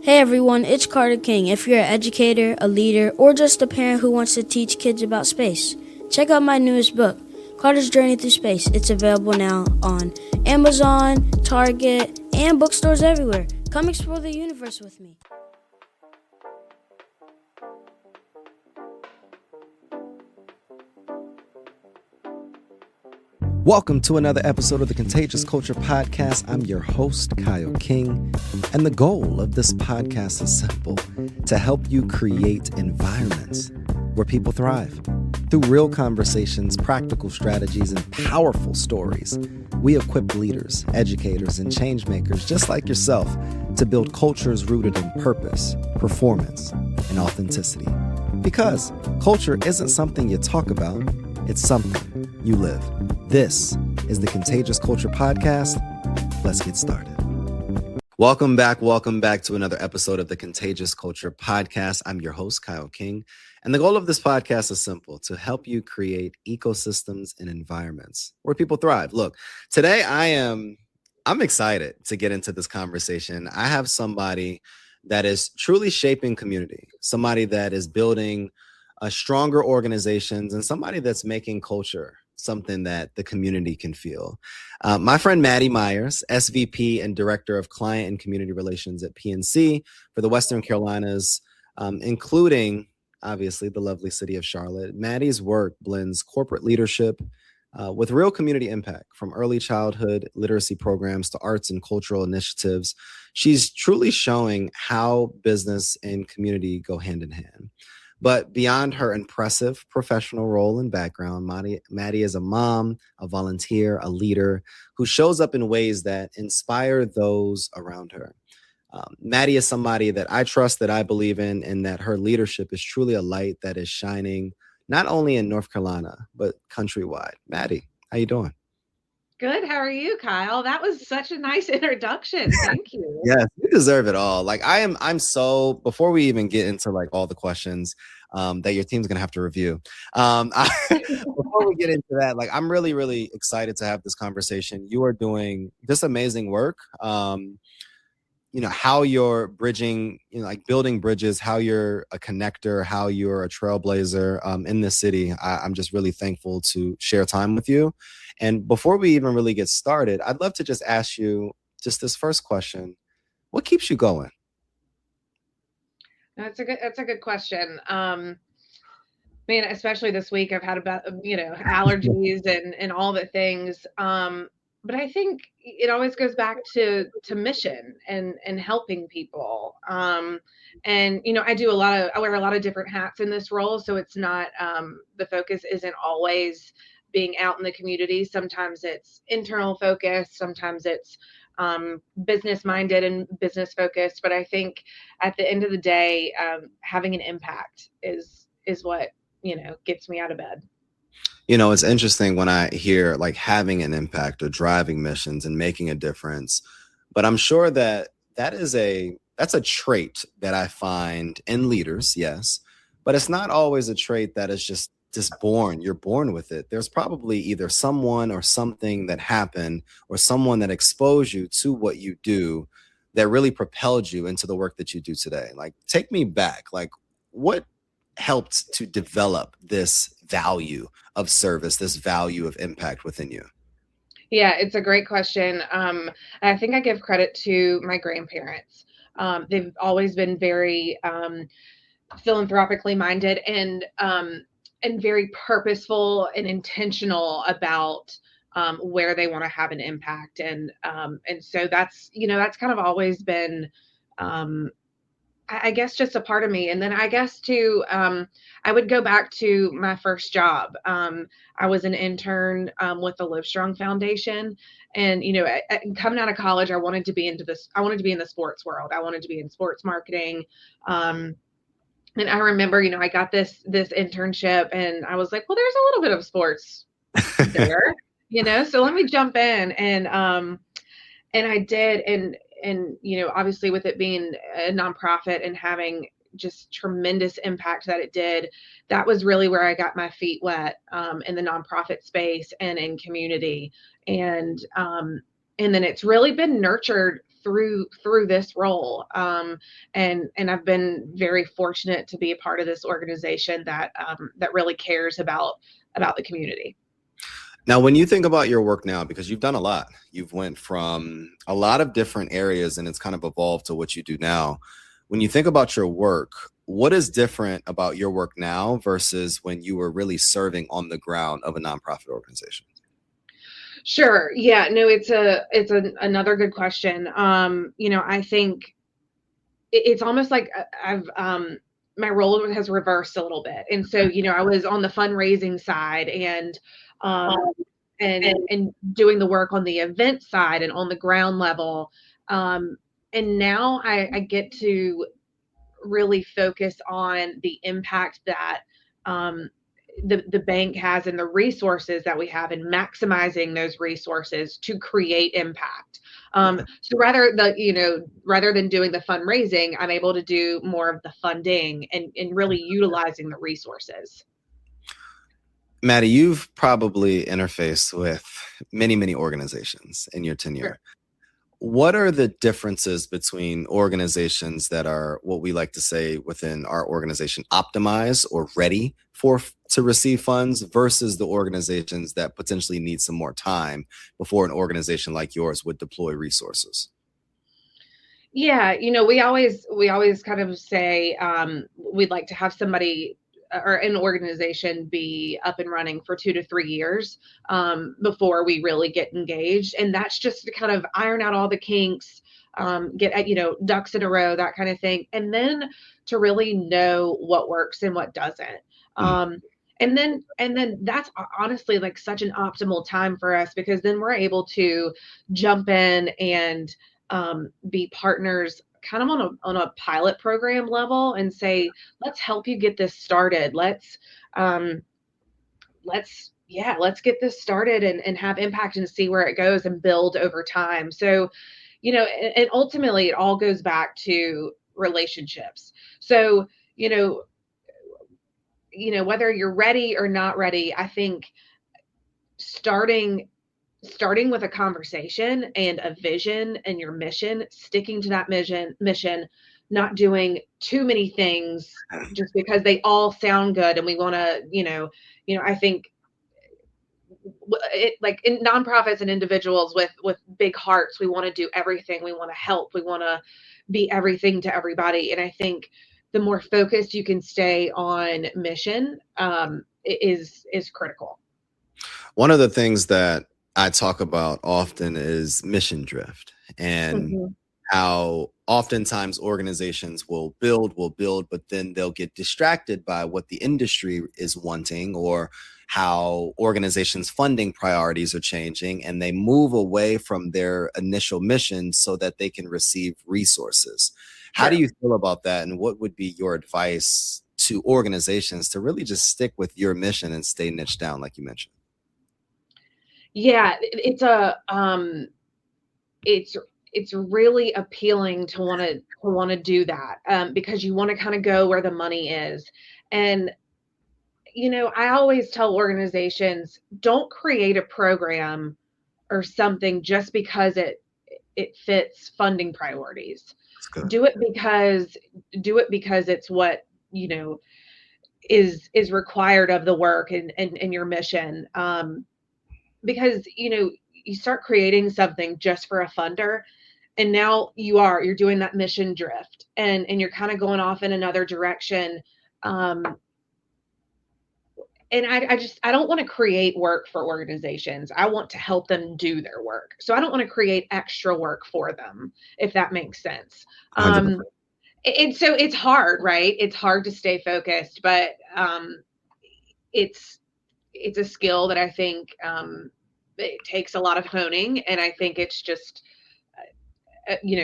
Hey everyone, it's Carter King. If you're an educator, a leader, or just a parent who wants to teach kids about space, check out my newest book, Carter's Journey Through Space. It's available now on Amazon, Target, and bookstores everywhere. Come explore the universe with me. Welcome to another episode of the Contagious Culture Podcast. I'm your host, Kyle King, and the goal of this podcast is simple: to help you create environments where people thrive. Through real conversations, practical strategies, and powerful stories, we equip leaders, educators, and change makers just like yourself to build cultures rooted in purpose, performance, and authenticity. Because culture isn't something you talk about, it's something you live. This is the Contagious Culture Podcast. Let's get started. Welcome back to another episode of the Contagious Culture Podcast. I'm your host, Kyle King, and the goal of this podcast is simple: to help you create ecosystems and environments where people thrive. Look, today I'm excited to get into this conversation. I have somebody that is truly shaping community, somebody that is building stronger organizations, and somebody that's making culture something that the community can feel. My friend Maddie Myers, SVP and Director of Client and Community Relations at PNC for the Western Carolinas, including, obviously, the lovely city of Charlotte. Maddie's work blends corporate leadership with real community impact, from early childhood literacy programs to arts and cultural initiatives. She's truly showing how business and community go hand in hand. But beyond her impressive professional role and background, Maddie is a mom, a volunteer, a leader who shows up in ways that inspire those around her. Maddie is somebody that I trust, that I believe in, and that her leadership is truly a light that is shining not only in North Carolina, but countrywide. Maddie, how you doing? Good. How are you, Kyle? That was such a nice introduction. Thank you. Yes, you deserve it all. I'm so, before we even get into all the questions that your team's gonna have to review. Before we get into that, I'm really, really excited to have this conversation. You are doing this amazing work. How you're bridging, building bridges, how you're a connector, how you're a trailblazer in this city. I'm just really thankful to share time with you. And before we even really get started, I'd love to just ask you just this first question: what keeps you going? That's a good question. Man, especially this week, I've had about allergies and all the things. But I think it always goes back to mission and helping people. And I wear a lot of different hats in this role, so it's not the focus isn't always being out in the community. Sometimes it's internal focus, sometimes it's business minded and business focused. But I think at the end of the day, having an impact is what gets me out of bed. It's interesting when I hear having an impact or driving missions and making a difference, but I'm sure that's a trait that I find in leaders, yes, but it's not always a trait that is just born. You're born with it. There's probably either someone or something that happened or someone that exposed you to what you do that really propelled you into the work that you do today. Take me back. What helped to develop this value of service, this value of impact within you? Yeah, it's a great question. I think I give credit to my grandparents. They've always been very philanthropically minded and very purposeful and intentional about where they want to have an impact. And so that's kind of always been, I guess, just a part of me. And then I guess too, I would go back to my first job. I was an intern with the Livestrong Foundation. And, coming out of college, I wanted to be in the sports world. I wanted to be in sports marketing. And I remember, I got this internship and I was like, well, there's a little bit of sports there, so let me jump in. And I did. And, obviously with it being a nonprofit and having just tremendous impact that it did, that was really where I got my feet wet in the nonprofit space and in community. And then it's really been nurtured through this role. And I've been very fortunate to be a part of this organization that really cares about the community. Now, when you think about your work now, because you've done a lot, you've went from a lot of different areas and it's kind of evolved to what you do now. When you think about your work, what is different about your work now versus when you were really serving on the ground of a nonprofit organization? Sure. Yeah, no, another good question. I think it's almost like I've my role has reversed a little bit. And so, I was on the fundraising side um and doing the work on the event side and on the ground level. And now I get to really focus on the impact that the bank has and the resources that we have, and maximizing those resources to create impact. So rather than doing the fundraising, I'm able to do more of the funding and really utilizing the resources. Maddie, you've probably interfaced with many, many organizations in your tenure. Sure. What are the differences between organizations that are what we like to say within our organization optimized or ready to receive funds versus the organizations that potentially need some more time before an organization like yours would deploy resources? Yeah, we always kind of say we'd like to have somebody or an organization be up and running for 2 to 3 years before we really get engaged. And that's just to kind of iron out all the kinks, get ducks in a row, that kind of thing. And then to really know what works and what doesn't. And then that's honestly like such an optimal time for us, because then we're able to jump in and be partners kind of on a pilot program level and say, let's help you get this started. Let's get this started and have impact and see where it goes and build over time. So, and ultimately it all goes back to relationships. So, whether you're ready or not ready, I think starting with a conversation and a vision and your mission, sticking to that mission, not doing too many things just because they all sound good and we want to, I think like in nonprofits and individuals with big hearts, we want to do everything. We want to help. We want to be everything to everybody. And I think the more focused you can stay on mission is critical. One of the things that I talk about often is mission drift, and how oftentimes organizations will build, but then they'll get distracted by what the industry is wanting or how organizations' funding priorities are changing, and they move away from their initial mission so that they can receive resources. How do you feel about that? And what would be your advice to organizations to really just stick with your mission and stay niched down, like you mentioned? Yeah, it's really appealing to want to do that because you want to kind of go where the money is. And I always tell organizations, don't create a program or something just because it fits funding priorities. Do it because it's what is required of the work and your mission. Because you start creating something just for a funder, and now you're doing that mission drift and you're kind of going off in another direction. And I don't want to create work for organizations. I want to help them do their work. So I don't want to create extra work for them, if that makes sense. And so it's hard, right? It's hard to stay focused, but it's a skill that I think it takes a lot of honing. And I think it's just,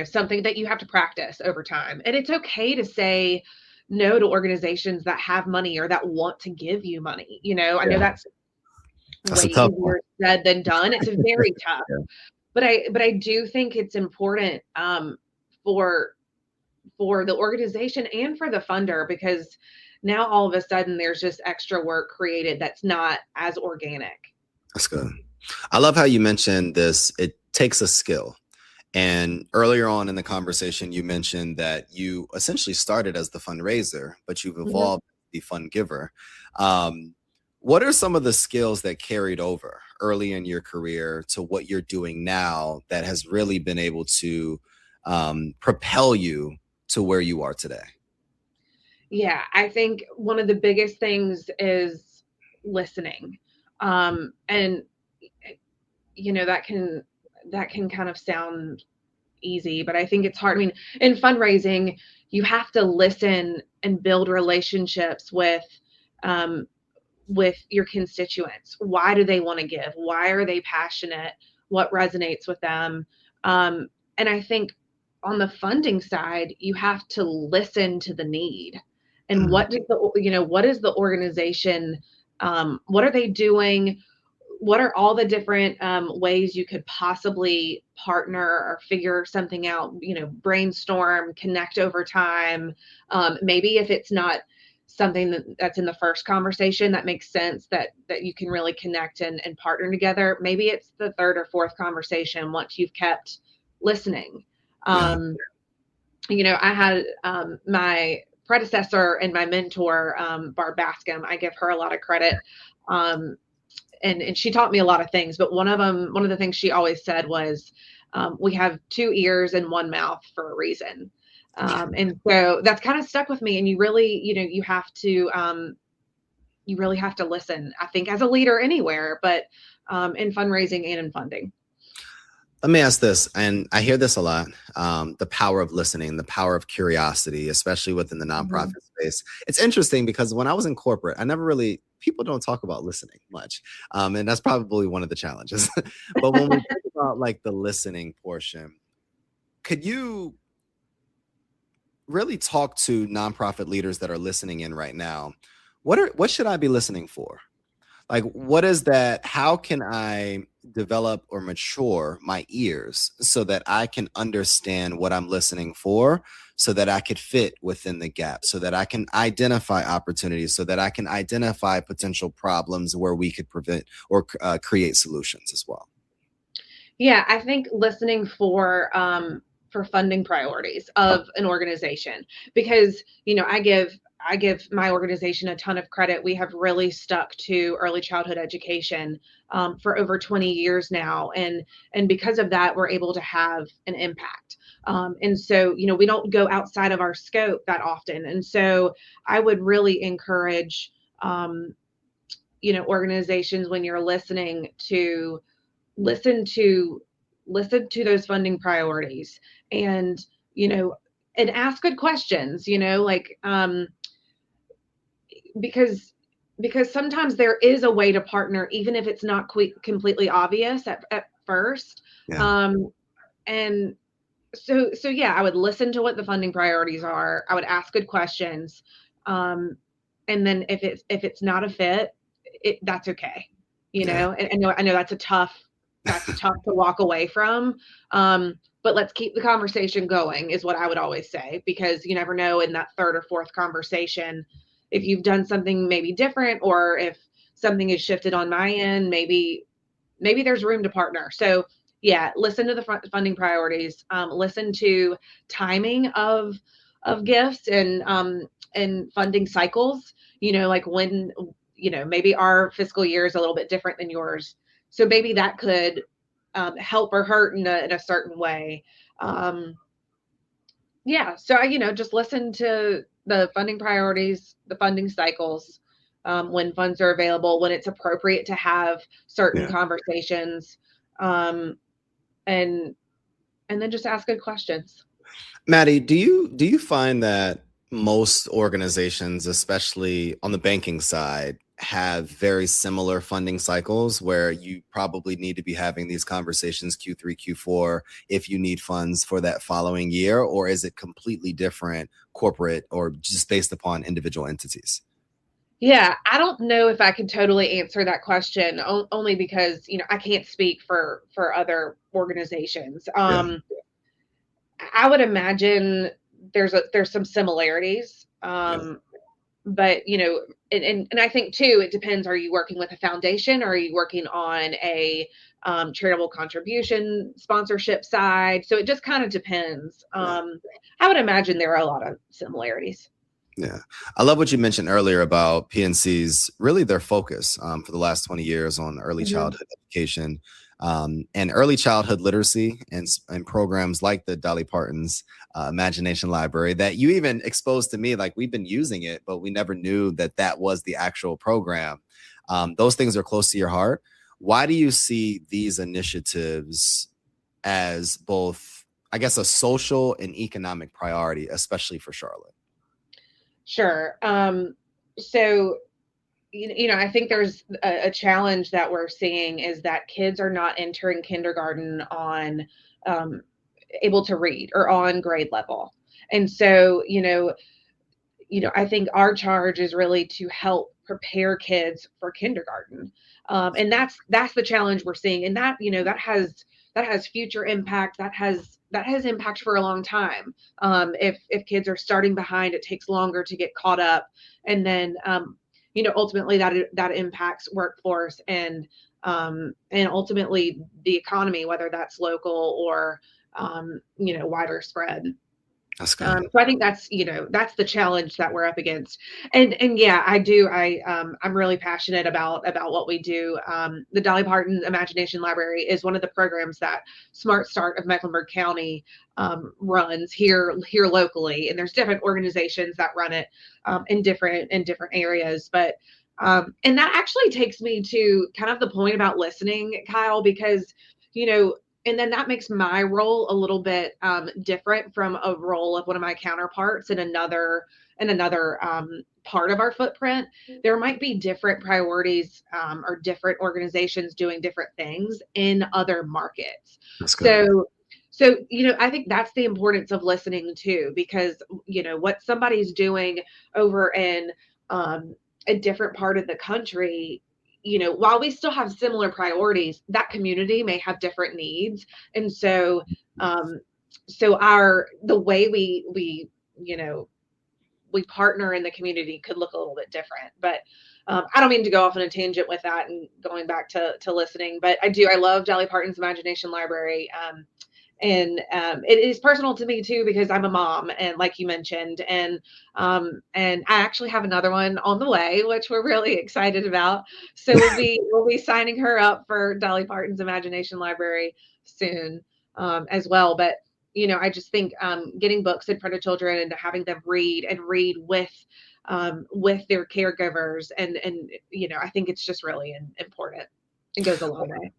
something that you have to practice over time. And it's okay to say no to organizations that have money or that want to give you money. I know that's way easier said than done. It's very tough. But I do think it's important for the organization and for the funder, because now all of a sudden there's just extra work created that's not as organic. That's good. I love how you mentioned this. It takes a skill. And earlier on in the conversation, you mentioned that you essentially started as the fundraiser, but you've Mhm. evolved to the fund giver. What are some of the skills that carried over early in your career to what you're doing now that has really been able to propel you to where you are today? Yeah, I think one of the biggest things is listening. And that can kind of sound easy, but I think it's hard. I mean, in fundraising, you have to listen and build relationships um, with your constituents. Why do they want to give? Why are they passionate? What resonates with them? Um, and I think on the funding side, you have to listen to the need. And Mm, what is the organization? What are they doing? What are all the different ways you could possibly partner or figure something out, brainstorm, connect over time. Maybe if it's not something that's in the first conversation that makes sense, that you can really connect and partner together, maybe it's the third or fourth conversation once you've kept listening. yeah. um, I had my predecessor and my mentor, Barb Bascom. I give her a lot of credit. um, and she taught me a lot of things, but one of the things she always said was, we have two ears and one mouth for a reason. And so that's kind of stuck with me. And you really, you really have to listen, I think, as a leader anywhere, but in fundraising and in funding. Let me ask this, and I hear this a lot, the power of listening, the power of curiosity, especially within the nonprofit Mhm. space. It's interesting because when I was in corporate, I never really, people don't talk about listening much. And that's probably one of the challenges. But when we think about like the listening portion, could you really talk to nonprofit leaders that are listening in right now? What should I be listening for? Like, what is that? How can I develop or mature my ears so that I can understand what I'm listening for, so that I could fit within the gap, so that I can identify opportunities, so that I can identify potential problems where we could prevent or create solutions as well? Yeah, I think listening for funding priorities of an organization, because I give my organization a ton of credit. We have really stuck to early childhood education for over 20 years now, and because of that, we're able to have an impact. And so, we don't go outside of our scope that often. And so, I would really encourage, organizations, when you're listening, to listen to listen to those funding priorities, and you know and ask good questions, like, because sometimes there is a way to partner even if it's not completely obvious at first. Yeah. um and so yeah, I would listen to what the funding priorities are. I would ask good questions. And then if it's not a fit, that's okay. Yeah. And I know that's tough to walk away from. But let's keep the conversation going, is what I would always say, because you never know in that third or fourth conversation if you've done something maybe different, or if something is shifted on my end, maybe there's room to partner. So yeah, listen to the funding priorities. Listen to timing of gifts and funding cycles. Like when maybe our fiscal year is a little bit different than yours, so maybe that could help or hurt in a certain way. Um, yeah, so just listen to the funding priorities, the funding cycles, when funds are available, when it's appropriate to have certain Yeah. conversations, um, and then just ask good questions. Maddie, do you find that most organizations, especially on the banking side, have very similar funding cycles where you probably need to be having these conversations Q3, Q4 if you need funds for that following year, or is it completely different corporate or just based upon individual entities? Yeah, I don't know if I could totally answer that question, only because I can't speak for other organizations. Yeah. I would imagine there's some similarities. Yeah. but and I think too, it depends. Are you working with a foundation, or are you working on a charitable contribution sponsorship side? So it just kind of depends. Yeah. I would imagine there are a lot of similarities. Yeah. I love what you mentioned earlier about PNC's, really their focus for the last 20 years on early Mhm. childhood education and early childhood literacy and programs like the Dolly Parton's Imagination Library that you even exposed to me. Like, we've been using it, but we never knew that that was the actual program. Those things are close to your heart. Why do you see these initiatives as both, I guess, a social and economic priority, especially for Charlotte? Sure. So I think there's a challenge that we're seeing is that kids are not entering kindergarten on um, able to read or on grade level. And so, I think our charge is really to help prepare kids for kindergarten, and that's the challenge we're seeing, and that has future impact. That has impact for a long time. If kids are starting behind, it takes longer to get caught up, and then ultimately that impacts workforce and ultimately the economy, whether that's local or wider spread. That's good. So I think that's the challenge that we're up against. And yeah, I'm really passionate about what we do. The Dolly Parton Imagination Library is one of the programs that Smart Start of Mecklenburg County runs here locally, and there's different organizations that run it in different areas. But and that actually takes me to kind of the point about listening, Kyle, because you know and then that makes my role a little bit different from a role of one of my counterparts in another part of our footprint. There might be different priorities or different organizations doing different things in other markets. That's good. So I think that's the importance of listening too, because what somebody's doing over in um, a different part of the country, while we still have similar priorities, that community may have different needs. And um, so the way you know, we partner in the community could look a little bit different. But I don't mean to go off on a tangent with that and going back to listening, but I love Dolly Parton's Imagination Library. And it is personal to me too, because I'm a mom, and like you mentioned, and I actually have another one on the way, which we're really excited about. So we'll be signing her up for Dolly Parton's Imagination Library soon, as well. But I just think getting books in front of children and having them read and read with their caregivers, and I think it's just really important. It goes a long way.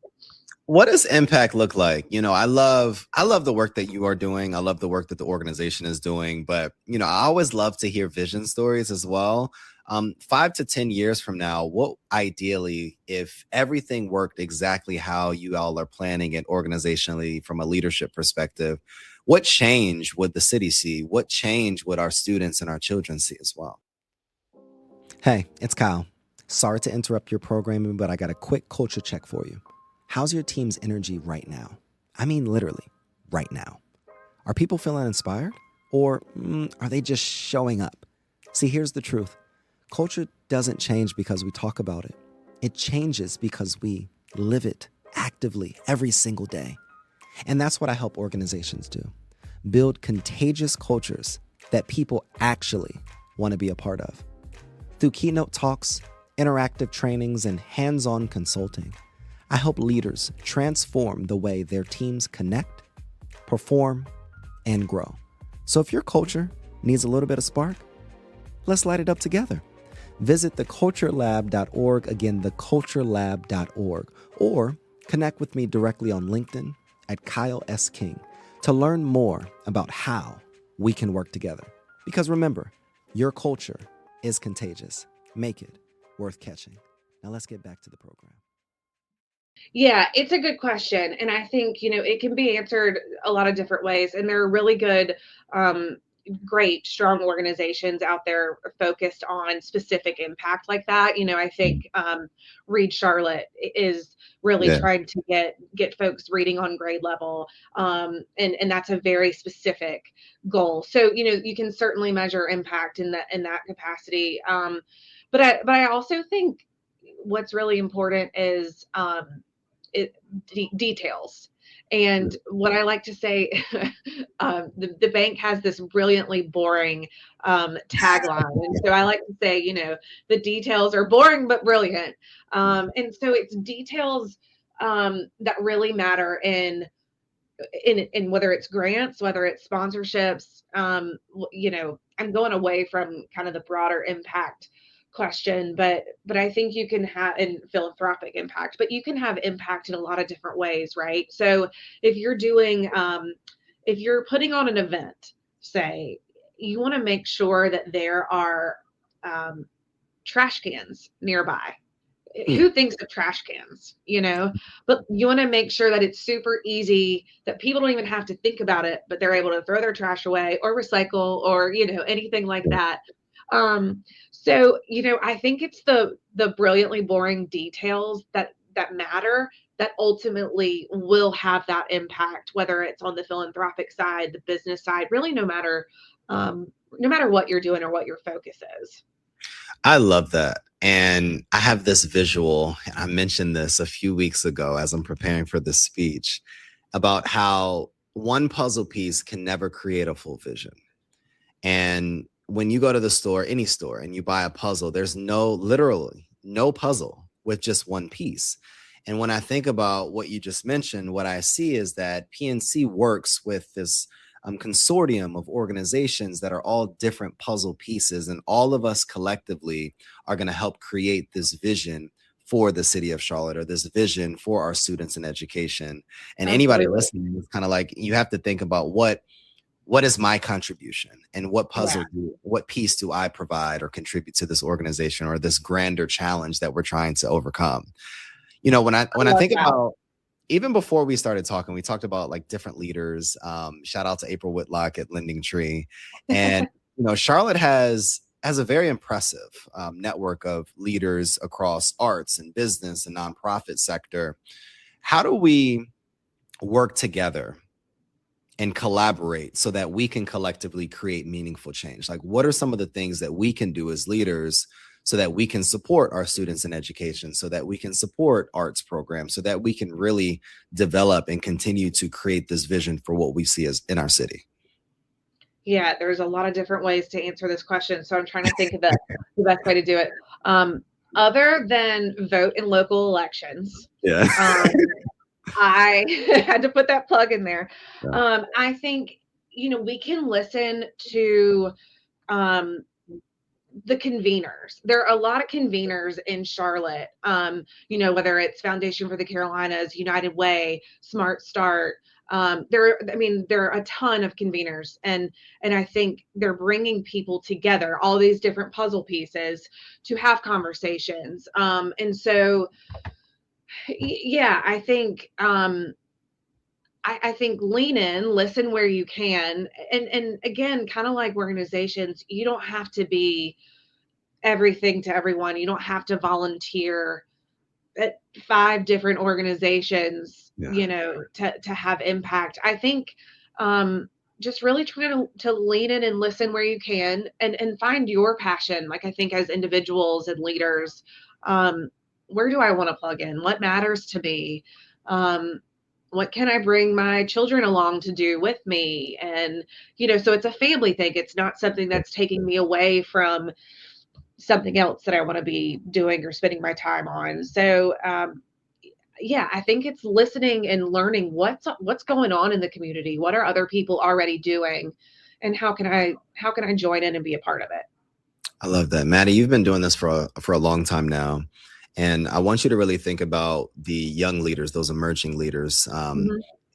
What does impact look like? I love the work that you are doing. I love the work that the organization is doing, but I always love to hear vision stories as well. 5 to 10 years from now, what ideally, if everything worked exactly how you all are planning it organizationally from a leadership perspective, what change would the city see? What change would our students and our children see as well? Hey, it's Kyle. Sorry to interrupt your programming, but I got a quick culture check for you. How's your team's energy right now? I mean, literally, right now. Are people feeling inspired? Or are they just showing up? See, here's the truth. Culture doesn't change because we talk about it. It changes because we live it actively every single day. And that's what I help organizations do. Build contagious cultures that people actually want to be a part of. Through keynote talks, interactive trainings, and hands-on consulting, I help leaders transform the way their teams connect, perform, and grow. So if your culture needs a little bit of spark, let's light it up together. Visit theculturelab.org, again, theculturelab.org, or connect with me directly on LinkedIn at Kyle S. King to learn more about how we can work together. Because remember, your culture is contagious. Make it worth catching. Now let's get back to the program. Yeah, it's a good question. And I think, it can be answered a lot of different ways. And there are really good great, strong organizations out there focused on specific impact like that. I think Read Charlotte is really trying to get folks reading on grade level, and that's a very specific goal. So you can certainly measure impact in that capacity. But I also think what's really important is details. And what I like to say, the bank has this brilliantly boring tagline. And so I like to say, the details are boring but brilliant. And so it's details that really matter in whether it's grants, whether it's sponsorships. I'm going away from kind of the broader impact question, but I think you can have in philanthropic impact, but you can have impact in a lot of different ways, right? So if you're doing, if you're putting on an event, say, you want to make sure that there are trash cans nearby. Who thinks of trash cans, but you want to make sure that it's super easy, that people don't even have to think about it, but they're able to throw their trash away or recycle or, anything like that. So, I think it's the brilliantly boring details that matter, that ultimately will have that impact, whether it's on the philanthropic side, the business side, really no matter what you're doing or what your focus is. I love that. And I have this visual, and I mentioned this a few weeks ago as I'm preparing for this speech, about how one puzzle piece can never create a full vision. And when you go to the store, any store, and you buy a puzzle, there's literally no puzzle with just one piece. And when I think about what you just mentioned, what I see is that PNC works with this consortium of organizations that are all different puzzle pieces, and all of us collectively are going to help create this vision for the city of Charlotte, or this vision for our students in education. And anybody listening is kind of like, you have to think about what is my contribution, and what what piece do I provide or contribute to this organization or this grander challenge that we're trying to overcome. When I think about, even before we started talking, we talked about like different leaders. Shout out to April Whitlock at Lending Tree. And, Charlotte has a very impressive network of leaders across arts and business and nonprofit sector. How do we work together and collaborate so that we can collectively create meaningful change? Like, what are some of the things that we can do as leaders so that we can support our students in education, so that we can support arts programs, so that we can really develop and continue to create this vision for what we see as in our city? Yeah, there's a lot of different ways to answer this question. So I'm trying to think of the best way to do it. Other than vote in local elections. Yeah. I had to put that plug in there. I think, we can listen to the conveners. There are a lot of conveners in Charlotte, whether it's Foundation for the Carolinas, United Way, Smart Start. There are a ton of conveners, and I think they're bringing people together, all these different puzzle pieces, to have conversations. And so, yeah, I think I think lean in, listen where you can, and again, kind of like organizations, you don't have to be everything to everyone. You don't have to volunteer at 5 different organizations, to have impact. I think just really try to lean in and listen where you can, and find your passion. Like, I think as individuals and leaders, where do I want to plug in? What matters to me? What can I bring my children along to do with me? And, so it's a family thing. It's not something that's taking me away from something else that I want to be doing or spending my time on. So, yeah, I think it's listening and learning what's going on in the community. What are other people already doing, and how can I join in and be a part of it? I love that. Maddie, you've been doing this for a long time now. And I want you to really think about the young leaders, those emerging leaders.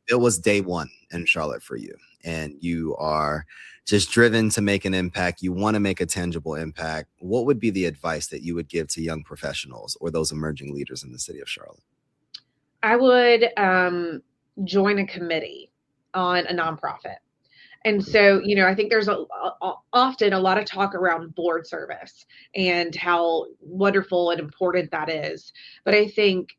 It was day one in Charlotte for you, and you are just driven to make an impact. You want to make a tangible impact. What would be the advice that you would give to young professionals or those emerging leaders in the city of Charlotte? I would join a committee on a nonprofit. And so, I think there's often a lot of talk around board service and how wonderful and important that is. But I think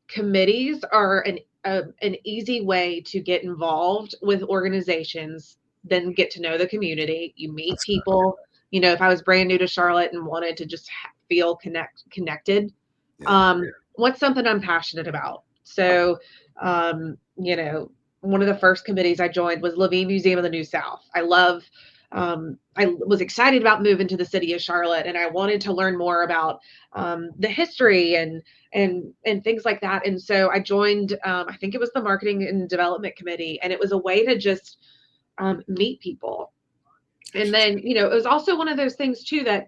committees are an easy way to get involved with organizations, then get to know the community. You meet That's good. people. If I was brand new to Charlotte and wanted to just feel connected, Yeah. what's something I'm passionate about? So, one of the first committees I joined was Levine Museum of the New South. I was excited about moving to the city of Charlotte, and I wanted to learn more about the history and things like that. And so I joined, I think it was the marketing and development committee, and it was a way to just meet people. And then, it was also one of those things too, that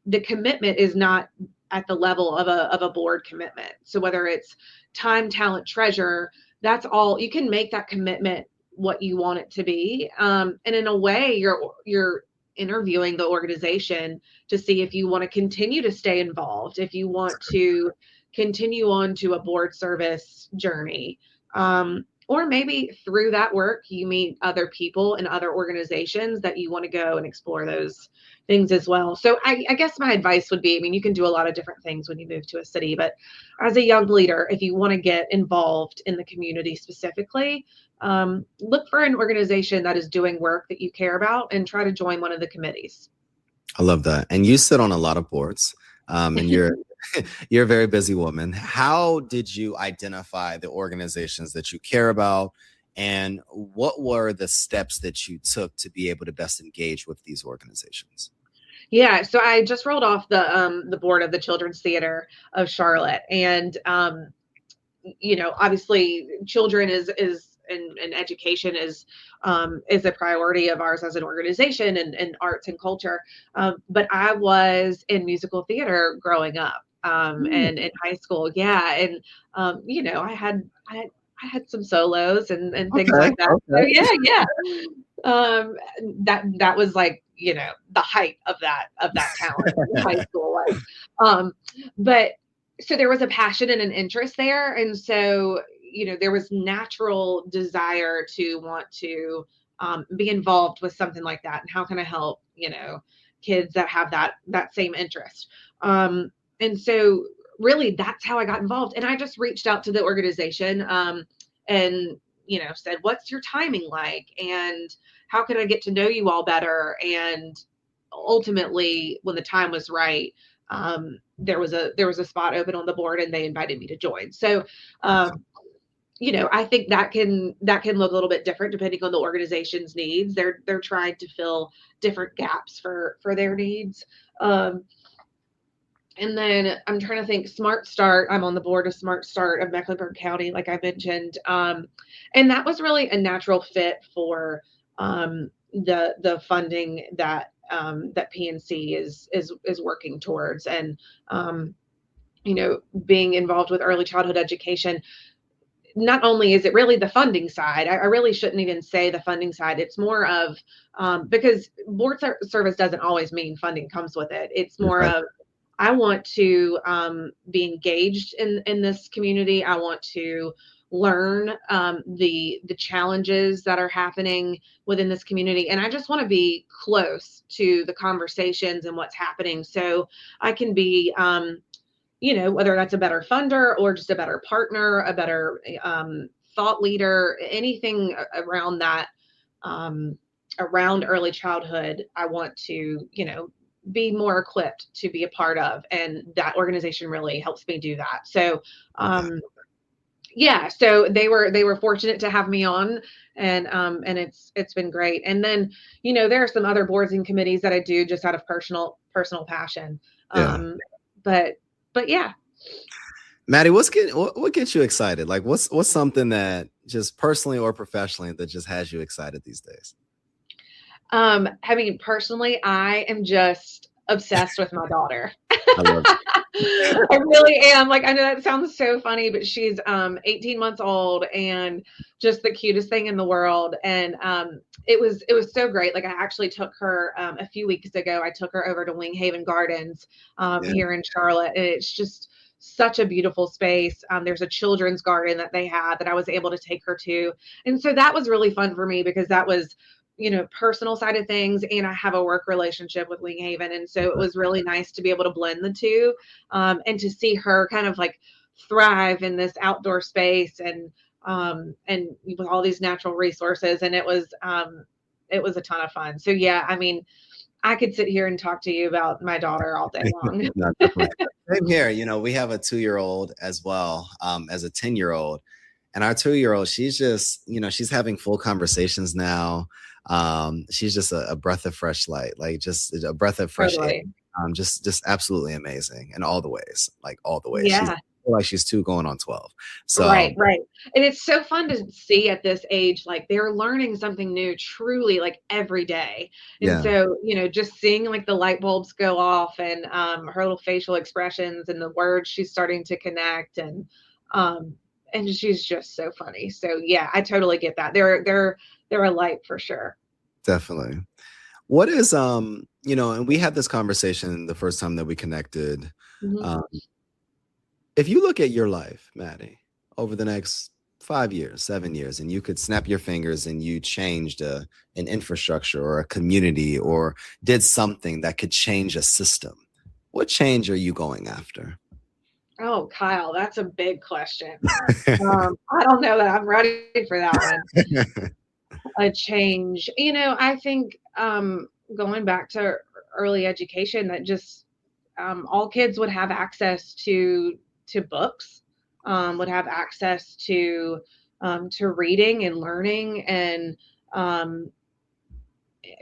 the commitment is not at the level of a board commitment. So whether it's time, talent, treasure, that's all. You can make that commitment what you want it to be. And in a way, you're interviewing the organization to see if you want to continue to stay involved, if you want to continue on to a board service journey. Or maybe through that work, you meet other people and other organizations that you want to go and explore those things as well. So I guess my advice would be, you can do a lot of different things when you move to a city, but as a young leader, if you want to get involved in the community specifically, look for an organization that is doing work that you care about and try to join one of the committees. I love that. And you sit on a lot of boards, and you're you're a very busy woman. How did you identify the organizations that you care about, and what were the steps that you took to be able to best engage with these organizations? Yeah, so I just rolled off the board of the Children's Theater of Charlotte, and obviously, children is and education is a priority of ours as an organization, and arts and culture. But I was in musical theater growing up, and in high school, yeah, and I had some solos and things Okay. like that. So Okay. yeah. That was like, the height of that talent in high school was. But so there was a passion and an interest there. And so, there was natural desire to want to be involved with something like that. And how can I help, kids that have that same interest? And so really that's how I got involved. And I just reached out to the organization and, said, what's your timing like? And how can I get to know you all better? And ultimately, when the time was right, there was a spot open on the board, and they invited me to join. So, I think that can look a little bit different depending on the organization's needs. They're trying to fill different gaps for their needs. And then I'm trying to think, Smart Start. I'm on the board of Smart Start of Mecklenburg County, like I mentioned, and that was really a natural fit for the funding that PNC is working towards, and being involved with early childhood education. Not only is it really the funding side, I really shouldn't even say the funding side. It's more of because board service doesn't always mean funding comes with it. It's more Right. of, I want to be engaged in this community. I want to learn the challenges that are happening within this community, and I just want to be close to the conversations and what's happening, so I can be, whether that's a better funder or just a better partner, a better thought leader, anything around that, around early childhood. I want to, be more equipped to be a part of, and that organization really helps me do that. So yeah, so they were fortunate to have me on, and it's been great. And then, there are some other boards and committees that I do just out of personal passion. Yeah. But yeah. Maddie, what gets you excited? Like what's something that just personally or professionally that just has you excited these days? Personally, I am just obsessed with my daughter. I love it. I really am. Like, I know that sounds so funny, but she's 18 months old and just the cutest thing in the world. And it was so great. Like, I actually took her a few weeks ago. I took her over to Wing Haven Gardens Yeah. here in Charlotte, and it's just such a beautiful space. There's a children's garden that they had that I was able to take her to. And so that was really fun for me because that was, personal side of things. And I have a work relationship with Wing Haven. And so it was really nice to be able to blend the two, and to see her kind of like thrive in this outdoor space, and with all these natural resources. And it was a ton of fun. So yeah, I mean, I could sit here and talk to you about my daughter all day long. No, definitely. Same here. We have a 2-year-old as well, as a 10-year-old. And our 2-year-old, she's just, she's having full conversations now. She's just a breath of fresh light, like just a breath of fresh air. Just absolutely amazing in all the ways, like all the ways. Yeah. She's 2 going on 12. So Right. And it's so fun to see at this age, like they're learning something new truly like every day. And yeah, so, just seeing like the light bulbs go off, and her little facial expressions and the words she's starting to connect, and she's just so funny. So yeah, I totally get that. They're a light for sure. definitely. What is, and we had this conversation the first time that we connected. Mhm. If you look at your life, Maddie, over the next 5 years, 7 years, and you could snap your fingers and you changed an infrastructure or a community or did something that could change a system, what change are you going after? Oh, Kyle, that's a big question. I don't know that I'm ready for that one. A change. I think going back to early education, that just all kids would have access to books, would have access to reading and learning, and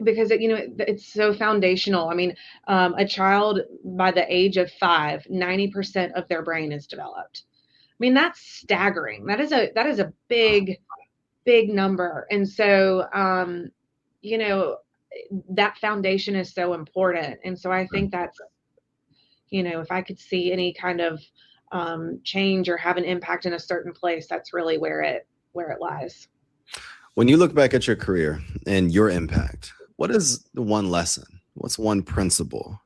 because it's so foundational. I mean, a child by the age of 5, 90% of their brain is developed. I mean, that's staggering. That is a big number. And so, that foundation is so important. And so I think that's, if I could see any kind of change or have an impact in a certain place, that's really where it lies. When you look back at your career and your impact, what is the one lesson? What's one principle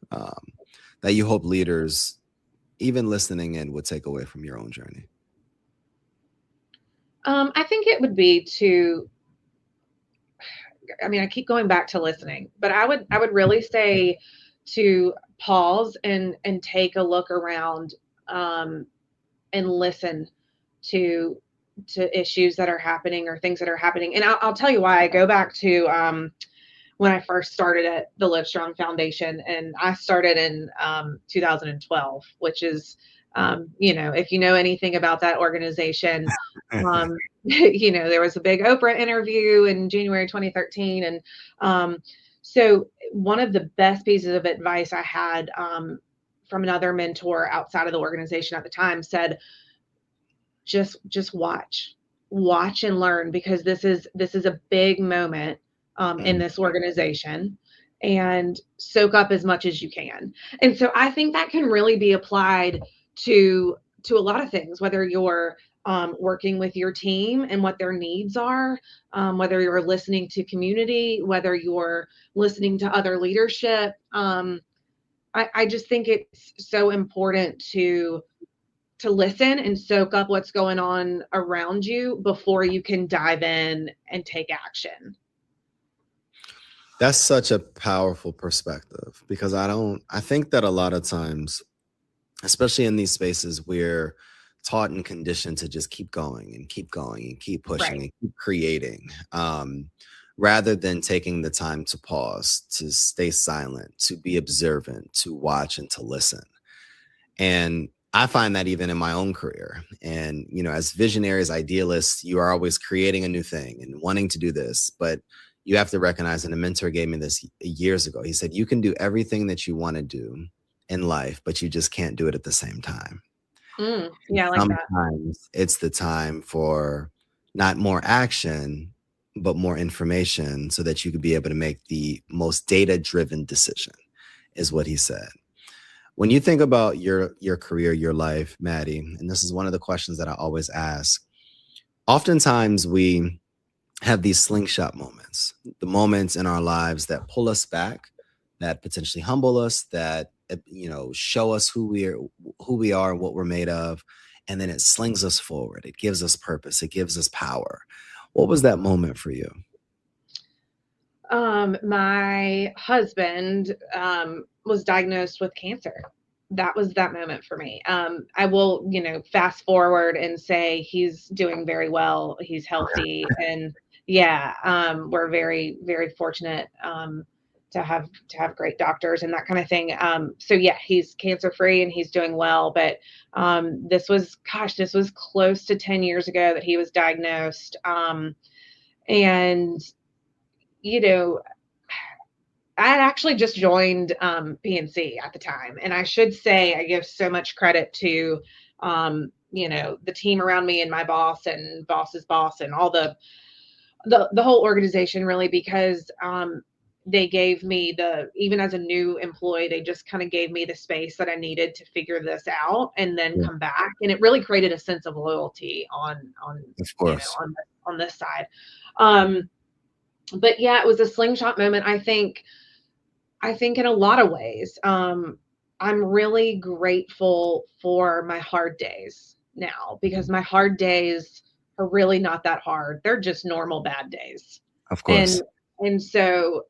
that you hope leaders, even listening in, would take away from your own journey? I think it would be I keep going back to listening, but I would really say to pause and take a look around, and listen to issues that are happening or things that are happening. And I'll tell you why. I go back to when I first started at the Live Strong Foundation, and I started in 2012, which is, if you know anything about that organization, there was a big Oprah interview in January 2013. And so one of the best pieces of advice I had from another mentor outside of the organization at the time said, just watch and learn, because this is a big moment in this organization, and soak up as much as you can. And so I think that can really be applied to a lot of things, whether you're working with your team and what their needs are, whether you're listening to community, whether you're listening to other leadership. I just think it's so important to listen and soak up what's going on around you before you can dive in and take action. That's such a powerful perspective, because I think that a lot of times, especially in these spaces, we're taught and conditioned to just keep going and keep going and keep pushing, Right. and keep creating, rather than taking the time to pause, to stay silent, to be observant, to watch, and to listen. And I find that even in my own career. And, as visionaries, idealists, you are always creating a new thing and wanting to do this. But you have to recognize, and a mentor gave me this years ago. He said, you can do everything that you want to do in life, but you just can't do it at the same time. Yeah, I like that. Sometimes it's the time for not more action, but more information, so that you could be able to make the most data-driven decision, is what he said. When you think about your career, your life, Maddie, and this is one of the questions that I always ask, oftentimes we have these slingshot moments, the moments in our lives that pull us back, that potentially humble us, that show us who we are and what we're made of. And then it slings us forward. It gives us purpose. It gives us power. What was that moment for you? My husband was diagnosed with cancer. That was that moment for me. I will, fast forward and say he's doing very well. He's healthy, and we're very, very fortunate to have great doctors and that kind of thing. So yeah, he's cancer free and he's doing well. But this was close to 10 years ago that he was diagnosed. And I had actually just joined PNC at the time. And I should say I give so much credit to, the team around me and my boss and boss's boss and all the whole organization, really, because they gave me even as a new employee, they just kind of gave me the space that I needed to figure this out and then come back. And it really created a sense of loyalty on of course, on this side. But yeah, it was a slingshot moment. I think in a lot of ways, I'm really grateful for my hard days now, because my hard days are really not that hard. They're just normal bad days. Of course. And so,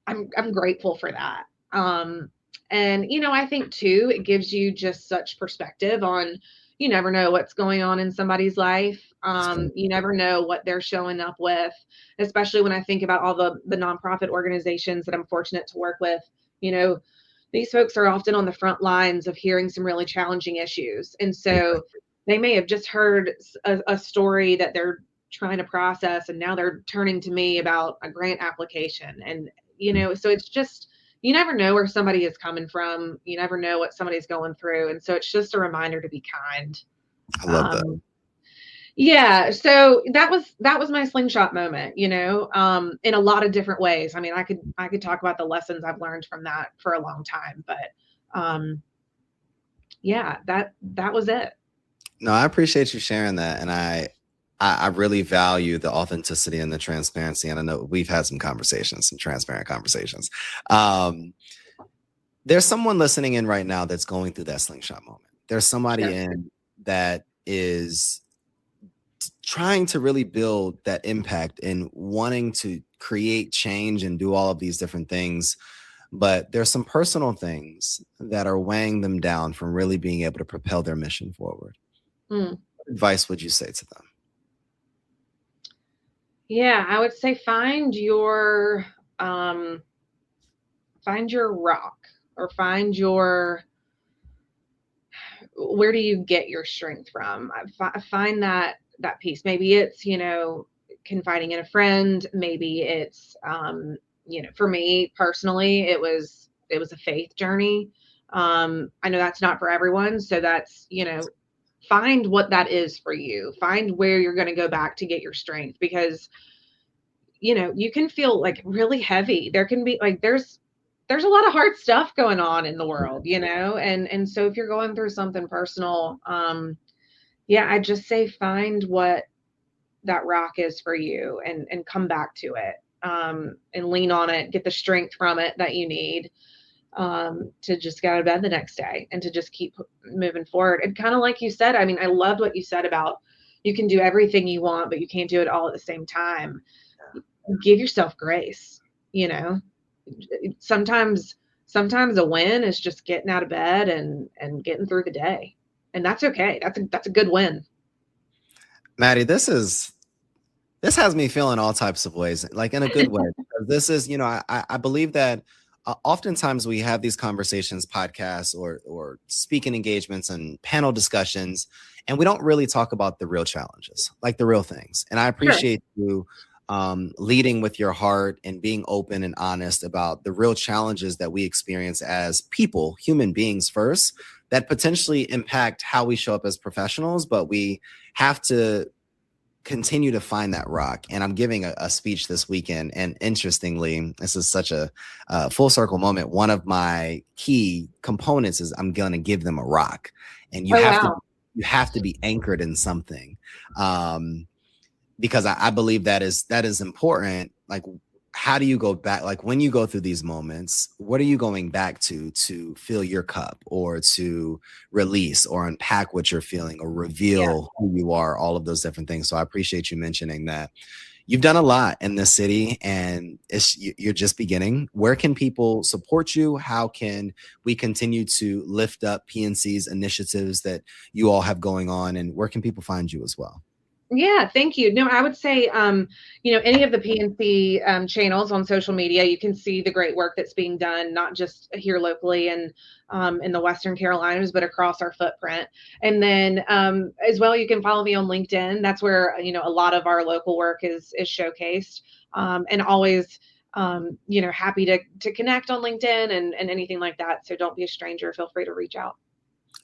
I'm grateful for that. And, I think too, it gives you just such perspective on, you never know what's going on in somebody's life. You never know what they're showing up with, especially when I think about all the nonprofit organizations that I'm fortunate to work with. These folks are often on the front lines of hearing some really challenging issues. And so they may have just heard a story that they're trying to process, and now they're turning to me about a grant application. And, so it's just, you never know where somebody is coming from. You never know what somebody's going through. And so it's just a reminder to be kind. I love that. Yeah. So that was my slingshot moment, in a lot of different ways. I mean, I could talk about the lessons I've learned from that for a long time, but that was it. No, I appreciate you sharing that. And I really value the authenticity and the transparency. And I know we've had some transparent conversations. There's someone listening in right now that's going through that slingshot moment. There's somebody in that is trying to really build that impact and wanting to create change and do all of these different things. But there's some personal things that are weighing them down from really being able to propel their mission forward. What advice would you say to them? Yeah, I would say find your rock, or find where do you get your strength from? Find that piece. Maybe it's, confiding in a friend. Maybe it's, for me personally, it was a faith journey. I know that's not for everyone. So that's, find what that is for you. Find where you're going to go back to get your strength, because, you can feel like really heavy. There can be like, there's a lot of hard stuff going on in the world, and so if you're going through something personal, I just say find what that rock is for you, and come back to it, and lean on it, get the strength from it that you need, to just get out of bed the next day and to just keep moving forward. And kind of like you said, I mean, I loved what you said about you can do everything you want, but you can't do it all at the same time. Give yourself grace. Sometimes a win is just getting out of bed and getting through the day. And that's okay. That's a good win. Maddie, this has me feeling all types of ways, like in a good way. This is, I believe that oftentimes we have these conversations, podcasts, or speaking engagements and panel discussions, and we don't really talk about the real challenges, like the real things. And I appreciate you leading with your heart and being open and honest about the real challenges that we experience as people, human beings first, that potentially impact how we show up as professionals, but we have to continue to find that rock. And I'm giving a speech this weekend, and interestingly, this is such a full circle moment. One of my key components is I'm going to give them a rock, and you have to be anchored in something. Because I believe that is important. Like, how do you go back? Like when you go through these moments, what are you going back to fill your cup or to release or unpack what you're feeling or reveal who you are, all of those different things. So I appreciate you mentioning that. You've done a lot in this city and you're just beginning. Where can people support you? How can we continue to lift up PNC's initiatives that you all have going on? And where can people find you as well? Yeah, thank you. No, I would say, any of the PNC channels on social media, you can see the great work that's being done, not just here locally and in the Western Carolinas, but across our footprint. And then as well, you can follow me on LinkedIn. That's where, a lot of our local work is showcased, and always, happy to connect on LinkedIn and anything like that. So don't be a stranger. Feel free to reach out.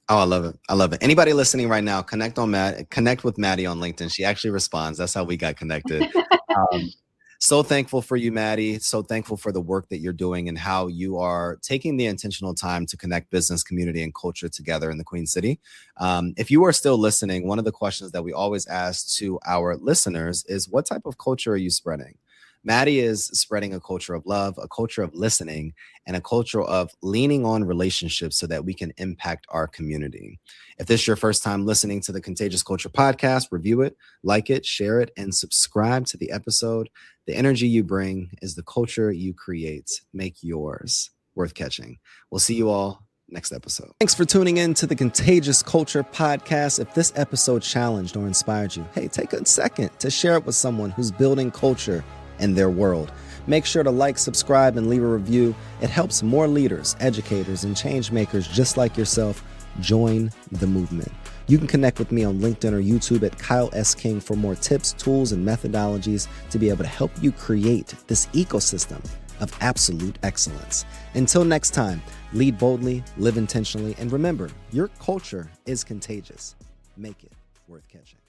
Oh, I love it. I love it. Anybody listening right now, connect with Maddie on LinkedIn. She actually responds. That's how we got connected. So thankful for you, Maddie. So thankful for the work that you're doing and how you are taking the intentional time to connect business, community, and culture together in the Queen City. If you are still listening, one of the questions that we always ask to our listeners is, what type of culture are you spreading? Maddie is spreading a culture of love, a culture of listening, and a culture of leaning on relationships so that we can impact our community. If this is your first time listening to the Contagious Culture Podcast, review it, like it, share it, and subscribe to the episode. The energy you bring is the culture you create. Make yours worth catching. We'll see you all next episode. Thanks for tuning in to the Contagious Culture Podcast. If this episode challenged or inspired you, hey, take a second to share it with someone who's building culture in their world. Make sure to like, subscribe, and leave a review. It helps more leaders, educators, and change makers just like yourself join the movement. You can connect with me on LinkedIn or YouTube at Kyle S. King for more tips, tools, and methodologies to be able to help you create this ecosystem of absolute excellence. Until next time, lead boldly, live intentionally, and remember, your culture is contagious. Make it worth catching.